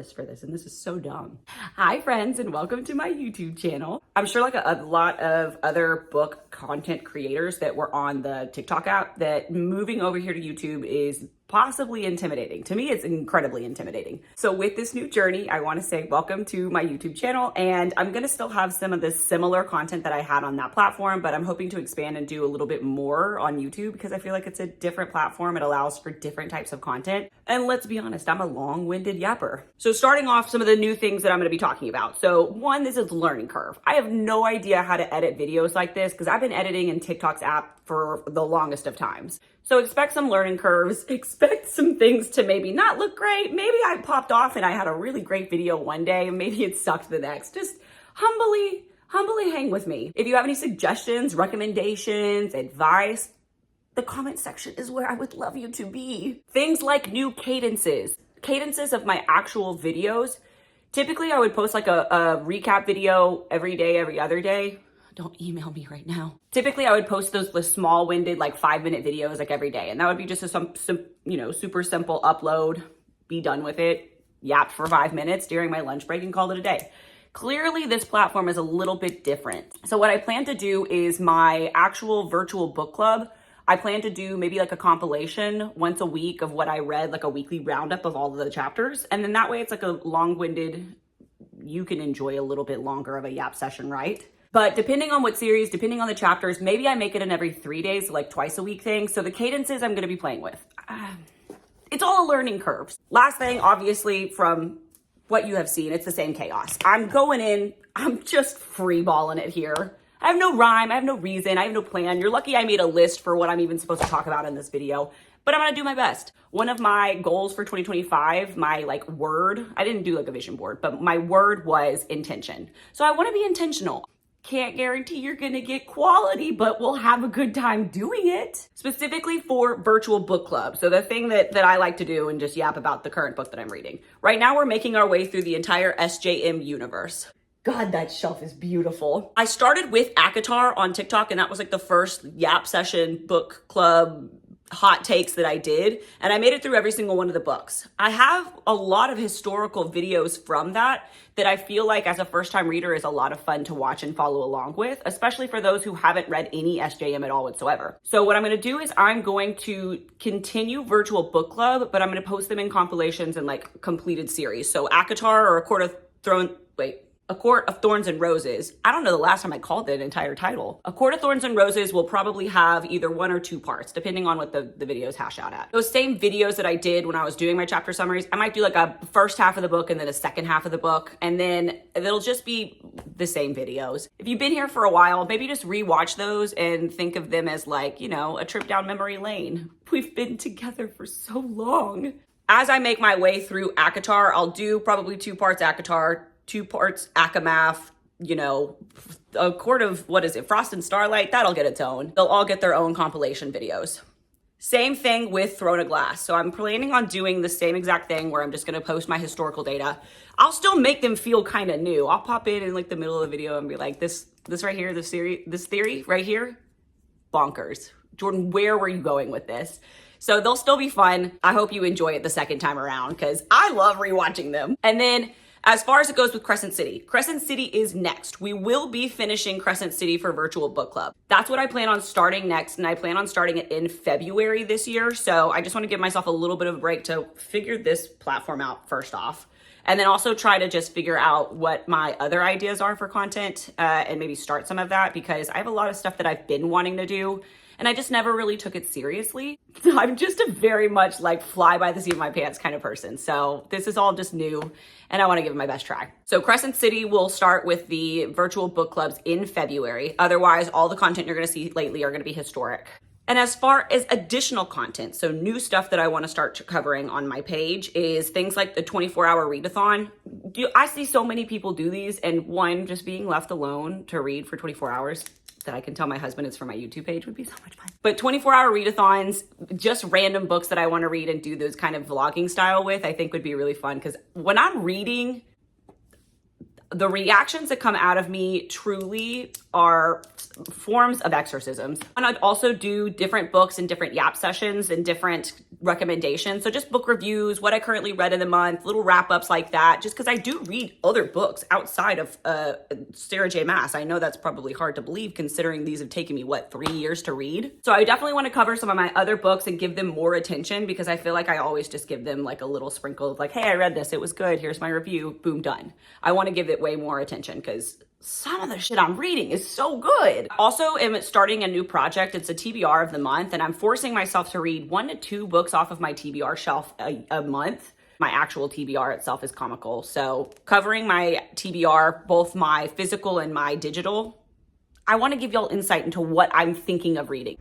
chorus for this, and this is so dumb. Hi friends, and welcome to my YouTube channel. I'm sure like a lot of other book content creators that were on the TikTok app, that moving over here to YouTube is possibly intimidating. To me, it's incredibly intimidating. So with this new journey, I want to say welcome to my YouTube channel, and I'm going to still have some of the similar content that I had on that platform, but I'm hoping to expand and do a little bit more on YouTube because I feel like it's a different platform. It allows for different types of content. And let's be honest, I'm a long-winded yapper. So starting off, some of the new things that I'm going to be talking about. So one, this is learning curve. I have no idea how to edit videos like this because I've been editing in TikTok's app for the longest of times. So expect some learning curves, expect some things to maybe not look great. Maybe I popped off and I had a really great video one day and maybe it sucked the next. Just humbly hang with me. If you have any suggestions, recommendations, advice, the comment section is where I would love you to be. Things like new cadences of my actual videos. Typically I would post like a recap video every day, every other day. Don't email me right now. Typically I would post those small winded like 5-minute videos like every day. And that would be just a super simple upload, be done with it, yap for 5 minutes during my lunch break and call it a day. Clearly this platform is a little bit different. So what I plan to do is my actual virtual book club. I plan to do maybe like a compilation once a week of what I read, like a weekly roundup of all of the chapters. And then that way it's like a long-winded, you can enjoy a little bit longer of a yap session, right? But depending on what series, depending on the chapters, maybe I make it an every 3 days, like twice a week thing. So the cadences I'm gonna be playing with. It's all a learning curve. Last thing, obviously from what you have seen, it's the same chaos. I'm going in, I'm just freeballing it here. I have no rhyme, I have no reason, I have no plan. You're lucky I made a list for what I'm even supposed to talk about in this video, but I'm gonna do my best. One of my goals for 2025, my like word, I didn't do like a vision board, but my word was intention. So I wanna be intentional. Can't guarantee you're gonna get quality, but we'll have a good time doing it. Specifically for virtual book club. So the thing that I like to do and just yap about the current book that I'm reading. Right now we're making our way through the entire SJM universe. God, that shelf is beautiful. I started with ACOTAR on TikTok, and that was like the first yap session book club hot takes that I did, and I made it through every single one of the books. I have a lot of historical videos from that I feel like as a first-time reader is a lot of fun to watch and follow along with, especially for those who haven't read any SJM at all whatsoever. So what I'm going to do is I'm going to continue virtual book club, but I'm going to post them in compilations and like completed series. So ACOTAR or A Court of Thorns and Roses. I don't know the last time I called the entire title. A Court of Thorns and Roses will probably have either 1 or 2 parts, depending on what the videos hash out at. Those same videos that I did when I was doing my chapter summaries, I might do like a first half of the book and then a second half of the book, and then it'll just be the same videos. If you've been here for a while, maybe just rewatch those and think of them as like, you know, a trip down memory lane. We've been together for so long. As I make my way through ACOTAR, I'll do probably 2 parts ACOTAR, 2 parts Akamath, you know, a Court of, Frost and Starlight, that'll get its own. They'll all get their own compilation videos. Same thing with Throne of Glass. So I'm planning on doing the same exact thing where I'm just gonna post my historical data. I'll still make them feel kind of new. I'll pop in like the middle of the video and be like, this right here, this theory right here, bonkers. Jordan, where were you going with this? So they'll still be fun. I hope you enjoy it the second time around because I love rewatching them. And then as far as it goes with Crescent City is next. We will be finishing Crescent City for virtual book club. That's what I plan on starting next, and I plan on starting it in February this year. So I just want to give myself a little bit of a break to figure this platform out first off, and then also try to just figure out what my other ideas are for content and maybe start some of that because I have a lot of stuff that I've been wanting to do and I just never really took it seriously. I'm just a very much like fly by the seat of my pants kind of person. So this is all just new and I want to give it my best try. So Crescent City will start with the virtual book clubs in February. Otherwise, all the content you're going to see lately are going to be historic. And as far as additional content, so new stuff that I want to start covering on my page is things like the 24-hour readathon. I see so many people do these, and one, just being left alone to read for 24 hours that I can tell my husband it's for my YouTube page would be so much fun. But 24-hour readathons, just random books that I want to read and do those kind of vlogging style with, I think would be really fun because when I'm reading, The reactions that come out of me truly are forms of exorcisms. And I'd also do different books and different yap sessions and different recommendations. So just book reviews, what I currently read in the month, little wrap-ups like that, just because I do read other books outside of Sarah J. Maas. I know that's probably hard to believe considering these have taken me, 3 years to read? So I definitely want to cover some of my other books and give them more attention, because I feel like I always just give them like a little sprinkle of like, hey, I read this, it was good, here's my review, boom, done. I want to give it way more attention because some of the shit I'm reading is so good. Also, am starting a new project. It's a TBR of the month, and I'm forcing myself to read 1 to 2 books off of my TBR shelf a month. My actual TBR itself is comical. So covering my TBR, both my physical and my digital, I want to give y'all insight into what I'm thinking of reading.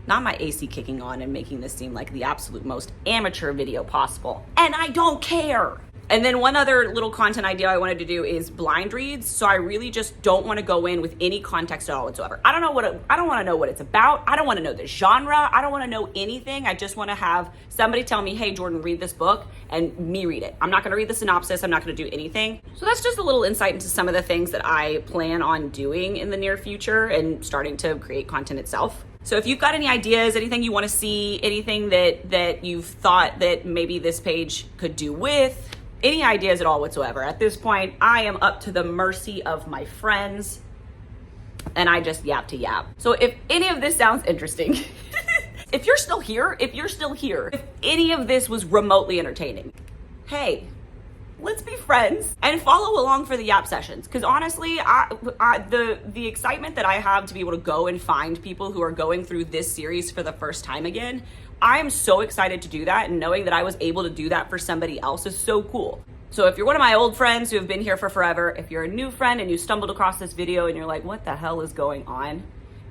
Not my AC kicking on and making this seem like the absolute most amateur video possible. And I don't care. And then one other little content idea I wanted to do is blind reads. So I really just don't want to go in with any context at all whatsoever. I don't want to know what it's about. I don't want to know the genre. I don't want to know anything. I just want to have somebody tell me, hey, Jordan, read this book, and me read it. I'm not going to read the synopsis. I'm not going to do anything. So that's just a little insight into some of the things that I plan on doing in the near future and starting to create content itself. So if you've got any ideas, anything you want to see, anything that you've thought that maybe this page could do with, any ideas at all whatsoever. At this point, I am up to the mercy of my friends, and I just yap to yap. So if any of this sounds interesting, if you're still here, if any of this was remotely entertaining, hey, let's be friends and follow along for the yap sessions. Because honestly, the excitement that I have to be able to go and find people who are going through this series for the first time again, I am so excited to do that, and knowing that I was able to do that for somebody else is so cool. So if you're one of my old friends who have been here for forever, if you're a new friend and you stumbled across this video and you're like, what the hell is going on?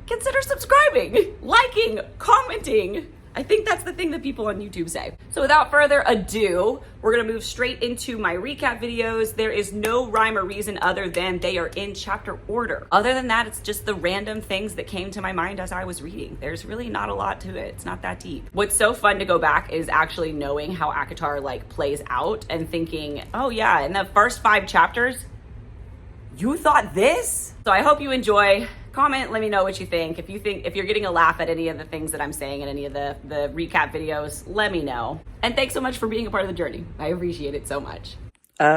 Consider subscribing, liking, commenting. I think that's the thing that people on YouTube say. So without further ado, we're gonna move straight into my recap videos. There is no rhyme or reason other than they are in chapter order. Other than that, it's just the random things that came to my mind as I was reading. There's really not a lot to it. It's not that deep. What's so fun to go back is actually knowing how ACOTAR like plays out and thinking, oh yeah, in the first 5 chapters, you thought this? So I hope you enjoy. Comment, let me know what you think. If you're getting a laugh at any of the things that I'm saying in any of the recap videos, let me know. And thanks so much for being a part of the journey. I appreciate it so much.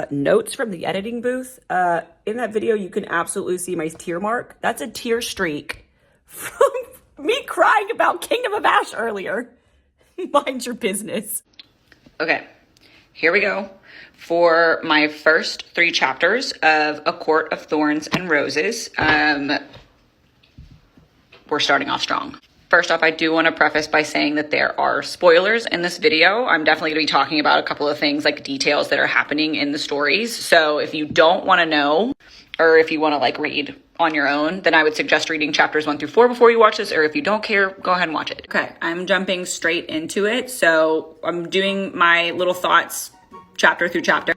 Notes from the editing booth. In that video, you can absolutely see my tear mark. That's a tear streak from me crying about Kingdom of Ash earlier. Mind your business. Okay, here we go. For my first 3 chapters of A Court of Thorns and Roses, we're starting off strong. First off, I do want to preface by saying that there are spoilers in this video. I'm definitely going to be talking about a couple of things, like details that are happening in the stories. So if you don't want to know, or if you want to like read on your own, then I would suggest reading chapters 1 through 4 before you watch this, or if you don't care, go ahead and watch it. Okay, I'm jumping straight into it. So I'm doing my little thoughts chapter through chapter.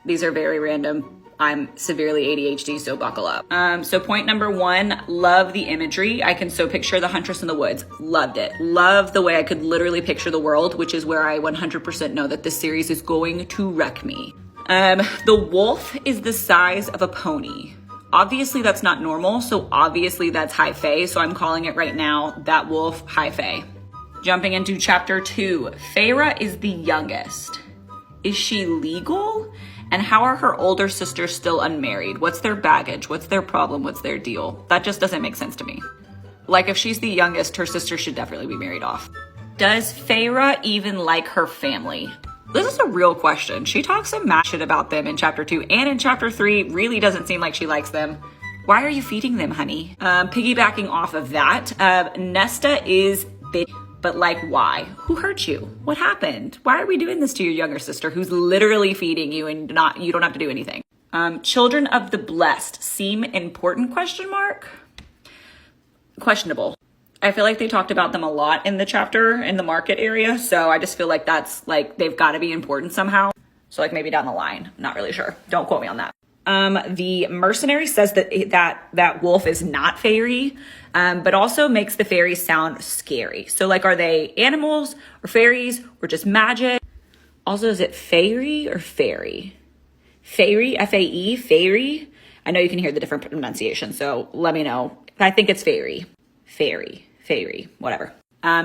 These are very random. I'm severely ADHD, so buckle up. So point number 1, love the imagery. I can so picture the Huntress in the Woods. Loved it. Love the way I could literally picture the world, which is where I 100% know that this series is going to wreck me. The wolf is the size of a pony. Obviously that's not normal, so obviously that's high fae, so I'm calling it right now, that wolf, high fae. Jumping into chapter 2, Feyre is the youngest. Is she legal? And how are her older sisters still unmarried? What's their baggage? What's their problem? What's their deal? That just doesn't make sense to me. Like, if she's the youngest, her sister should definitely be married off. Does Feyre even like her family? This is a real question. She talks some mad shit about them in chapter 2, and in chapter 3, really doesn't seem like she likes them. Why are you feeding them, honey? Piggybacking off of that, Nesta is big. But like, why? Who hurt you? What happened? Why are we doing this to your younger sister who's literally feeding you and you don't have to do anything? Children of the blessed seem important, question mark? Questionable. I feel like they talked about them a lot in the chapter in the market area. So I just feel like that's like, they've got to be important somehow. So like maybe down the line, not really sure. Don't quote me on that. The mercenary says that wolf is not fairy, but also makes the fairies sound scary. So like, are they animals or fairies or just magic? Also, is it fairy or fairy? Fairy, F-A-E, fairy. I know you can hear the different pronunciation, so let me know. I think it's fairy. Fairy, whatever.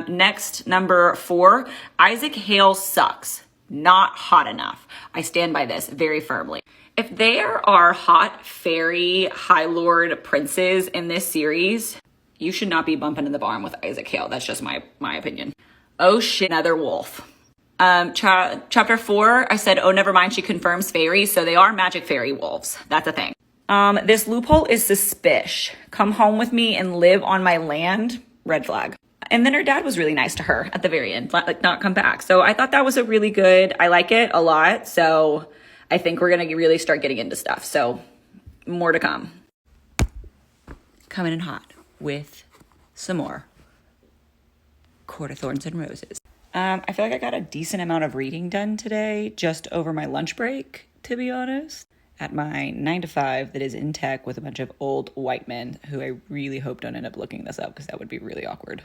Next, number 4, Isaac Hale sucks. Not hot enough. I stand by this very firmly. If there are hot fairy High Lord princes in this series, you should not be bumping in the barn with Isaac Hale. That's just my opinion. Oh shit, another wolf. Chapter 4, I said, oh, never mind, she confirms fairy. So they are magic fairy wolves. That's a thing. This loophole is suspicious. Come home with me and live on my land. Red flag. And then her dad was really nice to her at the very end, like not come back. So I thought that was a really good, I like it a lot. So I think we're going to really start getting into stuff. So more to come. Coming in hot with some more Court of Thorns and Roses. I feel like I got a decent amount of reading done today, just over my lunch break, to be honest. At my 9 to 5 that is in tech with a bunch of old white men who I really hope don't end up looking this up because that would be really awkward.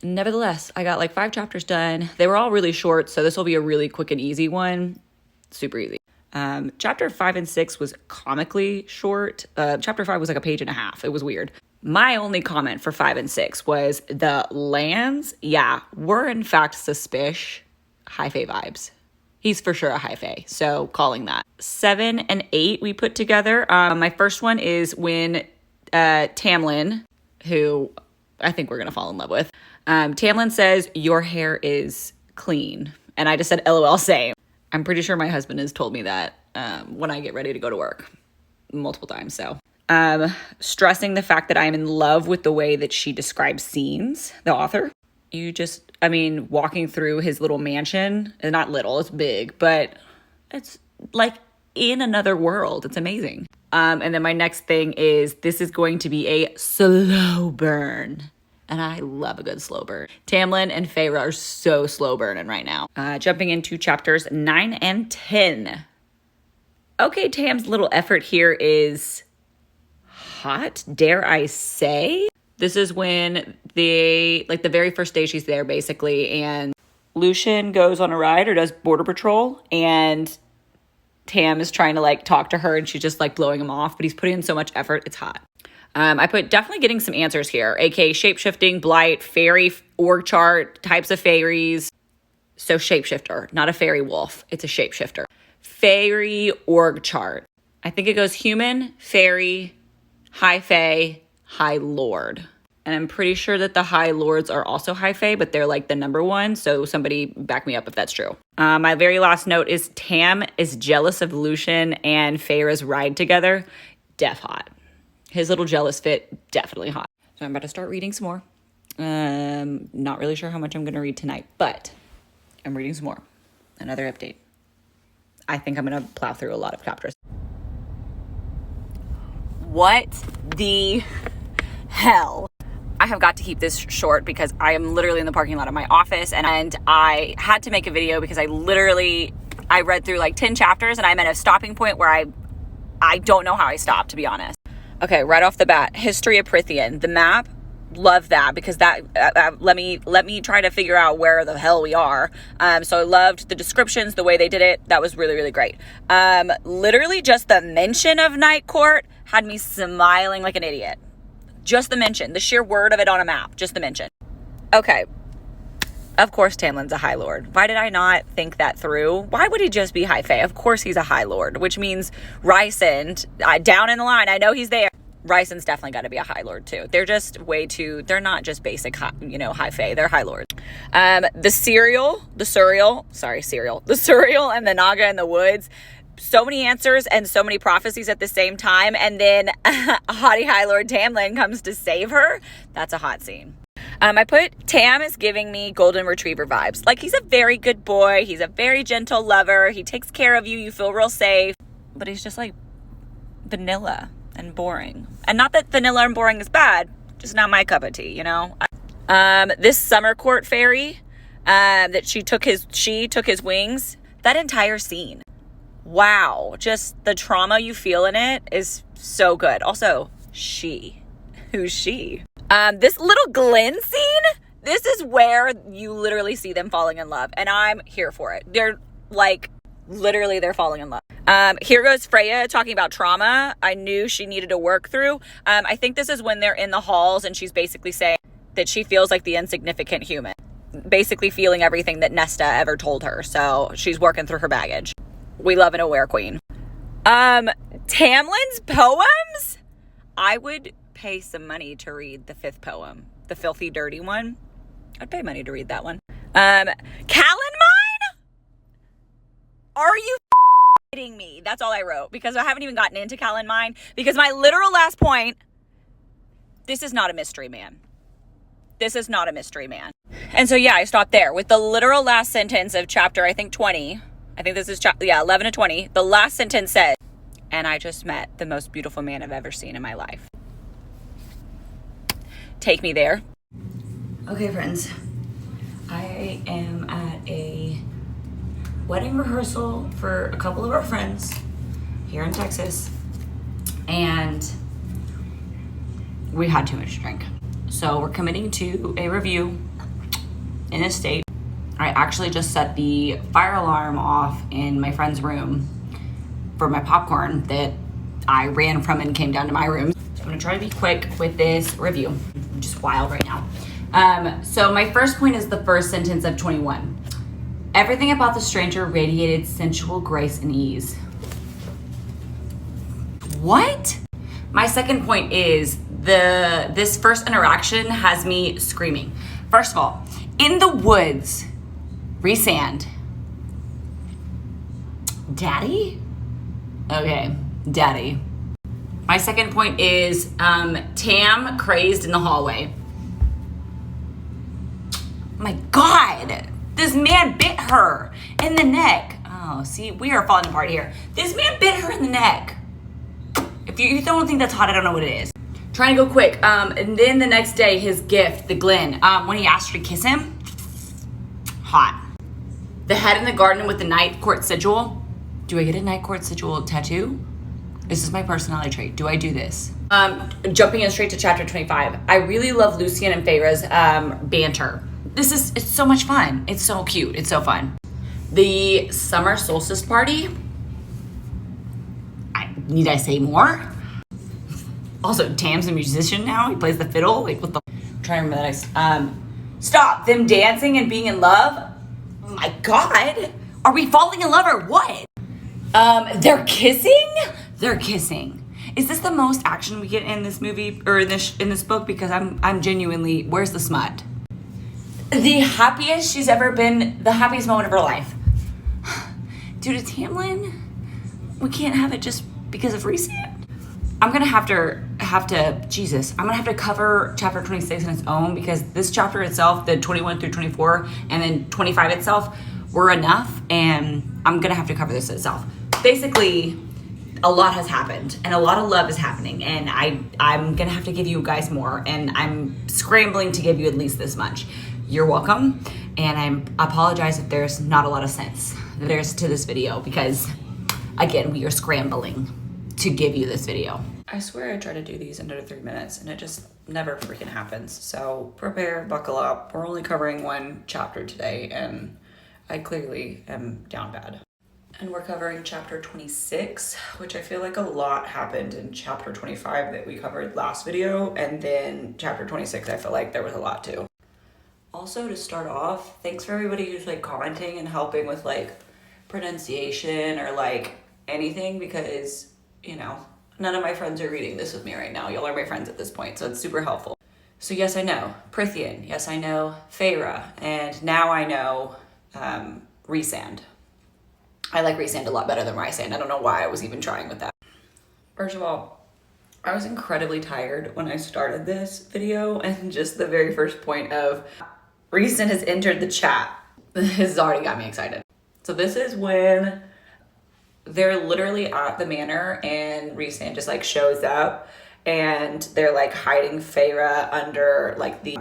Nevertheless, I got like 5 chapters done. They were all really short, so this will be a really quick and easy one. Super easy. Chapter 5 and 6 was comically short. Chapter 5 was like a page and a half. It was weird. My only comment for 5 and 6 was the lands, were in fact suspicious. High fae vibes. He's for sure a high fae, so calling that. 7 and 8 we put together. My first one is when Tamlin, who I think we're going to fall in love with, Tamlin says, your hair is clean. And I just said, LOL, same. I'm pretty sure my husband has told me that when I get ready to go to work multiple times, so. Stressing the fact that I'm in love with the way that she describes scenes, the author. Walking through his little mansion, not little, it's big, but it's like in another world. It's amazing. And then my next thing is this is going to be a slow burn. And I love a good slow burn. Tamlin and Feyre are so slow burning right now. Jumping into chapters 9 and 10. Okay, Tam's little effort here is hot, dare I say? This is when the very first day she's there, basically, and Lucian goes on a ride or does border patrol, and Tam is trying to talk to her, and she's just blowing him off, but he's putting in so much effort. It's hot. I put definitely getting some answers here, aka shapeshifting, blight, fairy org chart, types of fairies. So shapeshifter, not a fairy wolf. It's a shapeshifter. Fairy org chart. I think it goes human, fairy, high fae, high lord. And I'm pretty sure that the high lords are also high fae, but they're the number one. So somebody back me up if that's true. My very last note is Tam is jealous of Lucian and Feyre's ride together. Def hot. His little jealous fit, definitely hot. So I'm about to start reading some more. Not really sure how much I'm going to read tonight, but I'm reading some more. Another update. I think I'm going to plow through a lot of chapters. What the hell? I have got to keep this short because I am literally in the parking lot of my office, and I had to make a video because I read through 10 chapters and I'm at a stopping point where I don't know how I stopped, to be honest. Okay, right off the bat, History of Prythian, the map, love that because that let me try to figure out where the hell we are. So I loved the descriptions, the way they did it. That was really, really great. Literally just the mention of Night Court had me smiling like an idiot. Just the mention, the sheer word of it on a map, just the mention. Okay. Of course Tamlin's a High Lord. Why did I not think that through? Why would he just be High Fae? Of course he's a High Lord, which means Rysand, down in the line, I know he's there. Rysand's definitely got to be a High Lord too. They're just they're not just basic, High Fae. They're High Lords. The Suriel and the Naga in the woods. So many answers and so many prophecies at the same time. And then haughty High Lord Tamlin comes to save her. That's a hot scene. I put Tam is giving me golden retriever vibes. He's a very good boy. He's a very gentle lover. He takes care of you. You feel real safe. But he's just vanilla and boring. And not that vanilla and boring is bad. Just not my cup of tea, This Summer Court fairy, that she took his wings. That entire scene. Wow. Just the trauma you feel in it is so good. Also, who's she? This little Glen scene, this is where you literally see them falling in love, and I'm here for it. like literally they're falling in love. Here goes Freya talking about trauma I knew she needed to work through. I think this is when they're in the halls and she's basically saying that she feels like the insignificant human, basically feeling everything that Nesta ever told her. So she's working through her baggage. We love an aware queen. Tamlin's poems? I would pay some money to read the 5th poem, the filthy dirty one. I'd pay money to read that one. Callan Mine? Are you kidding me? That's all I wrote, because I haven't even gotten into Callan Mine, because my literal last point, this is not a mystery man. This is not a mystery man. And so yeah, I stopped there with the literal last sentence of chapter, I think 20. I think this is 11 to 20. The last sentence says, and I just met the most beautiful man I've ever seen in my life. Take me there. Okay, friends. I am at a wedding rehearsal for a couple of our friends here in Texas, and we had too much to drink. So we're committing to a review in a state. I actually just set the fire alarm off in my friend's room for my popcorn that I ran from and came down to my room. So I'm gonna try to be quick with this review. I'm just wild right now. So my first point is the first sentence of 21. Everything about the stranger radiated sensual grace and ease. What? My second point is this first interaction has me screaming. First of all, in the woods, Rhysand. Daddy? Okay, daddy. My second point is Tam crazed in the hallway. My God, this man bit her in the neck. Oh, see, we are falling apart here. This man bit her in the neck. If you don't think that's hot, I don't know what it is. Trying to go quick. And then the next day, his gift, the Glen, when he asked her to kiss him, hot. The head in the garden with the night court sigil. Do I get a night court sigil tattoo? Is this my personality trait? Do I do this? Jumping in straight to chapter 25. I really love Lucien and Feyre's banter. It's so much fun. It's so cute. It's so fun. The summer solstice party. Need I say more? Also, Tam's a musician now. He plays the fiddle. Like, what the? I'm trying to remember that. Stop. Them dancing and being in love. Oh my God. Are we falling in love or what? They're kissing? They're kissing. Is this the most action we get in this movie or in this book? Because I'm genuinely, where's the smut? The happiest she's ever been, the happiest moment of her life. Dude, it's Tamlin. We can't have it just because of Rhysand. I'm gonna have to, Jesus, I'm gonna have to cover chapter 26 on its own, because this chapter itself, the 21 through 24, and then 25 itself were enough, and I'm gonna have to cover this itself. Basically, a lot has happened, and a lot of love is happening, and I'm gonna have to give you guys more, and I'm scrambling to give you at least this much. You're welcome, and I apologize if there's not a lot of sense there's to this video, because again, we are scrambling to give you this video. I swear I try to do these under 3 minutes and it just never freaking happens. So prepare, buckle up. We're only covering one chapter today and I clearly am down bad. And we're covering chapter 26, which I feel like a lot happened in chapter 25 that we covered last video. And then chapter 26, I feel like there was a lot too. Also, to start off, thanks for everybody who's like commenting and helping with like pronunciation or like anything, because you know, none of my friends are reading this with me right now. Y'all are my friends at this point, so it's super helpful. So yes, I know Prithian. Yes, I know Feyre. And now I know Rhysand. I like Rhysand a lot better than Rhysand. I don't know why I was even trying with that. First of all, I was incredibly tired when I started this video, and just the very first point of Rhysand has entered the chat. This has already got me excited. So this is when they're literally at the manor and Rhysand just like shows up and they're like hiding Feyre under like the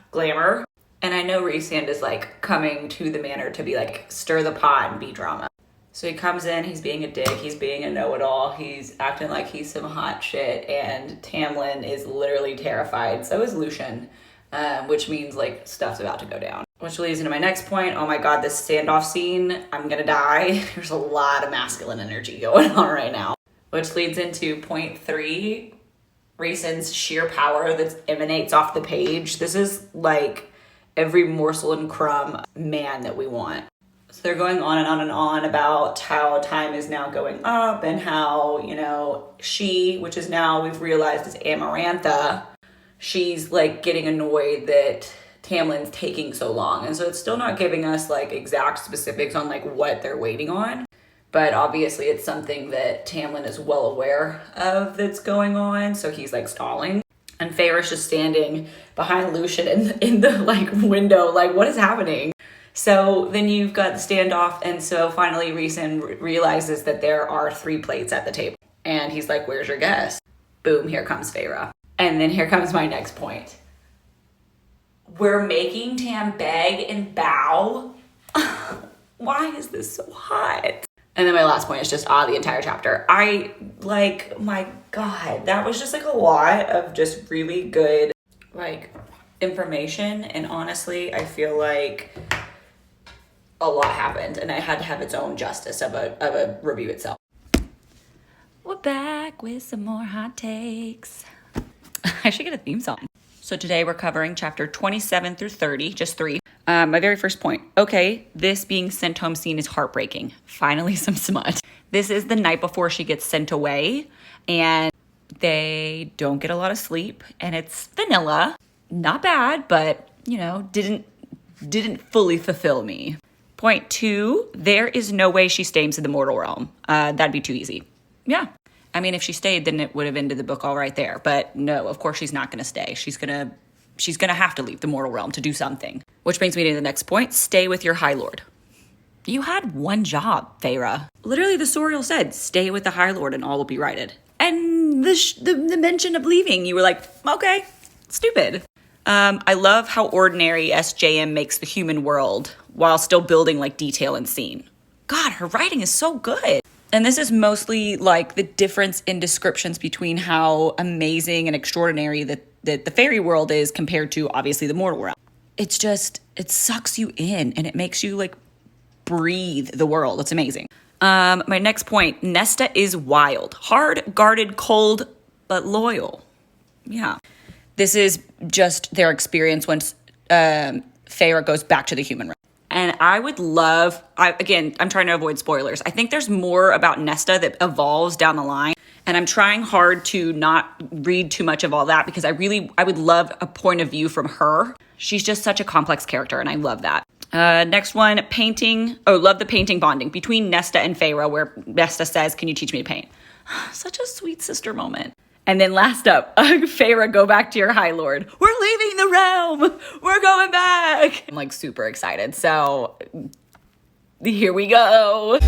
glamour. And I know Rhysand is like coming to the manor to be like stir the pot and be drama. So he comes in, he's being a dick, he's being a know-it-all, he's acting like he's some hot shit, and Tamlin is literally terrified. So is Lucien, which means like stuff's about to go down. Which leads into my next point. Oh my God, this standoff scene, I'm gonna die. There's a lot of masculine energy going on right now. Which leads into point 3, Raisin's sheer power that emanates off the page. This is like every morsel and crumb man that we want. So they're going on and on and on about how time is now going up and how, you know, she, which is now we've realized is Amarantha, she's like getting annoyed that Tamlin's taking so long. And so it's still not giving us like exact specifics on like what they're waiting on. But obviously it's something that Tamlin is well aware of that's going on. So he's like stalling. And Feyre's just standing behind Lucian in the like window, like what is happening? So then you've got the standoff. And so finally Raisin realizes that there are 3 plates at the table. And he's like, where's your guest? Boom, here comes Feyre. And then here comes my next point. We're making Tam beg and bow. Why is this so hot? And then my last point is just the entire chapter. I like, my God, that was just like a lot of just really good like information. And honestly, I feel like a lot happened and it had to have its own justice of a review itself. We're back with some more hot takes. I should get a theme song. So today we're covering chapter 27 through 30, just 3. My very first point. Okay, this being sent home scene is heartbreaking. Finally, some smut. This is the night before she gets sent away and they don't get a lot of sleep and it's vanilla. Not bad, but you know, didn't fully fulfill me. Point 2, there is no way she stays in the mortal realm. That'd be too easy. Yeah. I mean, if she stayed, then it would have ended the book all right there. But no, of course she's not going to stay. She's going to have to leave the mortal realm to do something. Which brings me to the next point. Stay with your High Lord. You had one job, Feyre. Literally, the Sorial said, stay with the High Lord and all will be righted. And the mention of leaving, you were like, okay, stupid. I love how ordinary SJM makes the human world while still building like detail and scene. God, her writing is so good. And this is mostly like the difference in descriptions between how amazing and extraordinary that the fairy world is compared to obviously the mortal realm. It's just, it sucks you in and it makes you like breathe the world. It's amazing. My next point, Nesta is wild, hard, guarded, cold, but loyal. Yeah. This is just their experience once Feyre goes back to the human realm. And I would love, again, I'm trying to avoid spoilers. I think there's more about Nesta that evolves down the line. And I'm trying hard to not read too much of all that because I would love a point of view from her. She's just such a complex character and I love that. Next one, painting. Oh, love the painting bonding between Nesta and Feyre where Nesta says, can you teach me to paint? Such a sweet sister moment. And then last up, Feyre, go back to your High Lord. We're leaving the realm. We're going back. I'm like super excited. So here we go.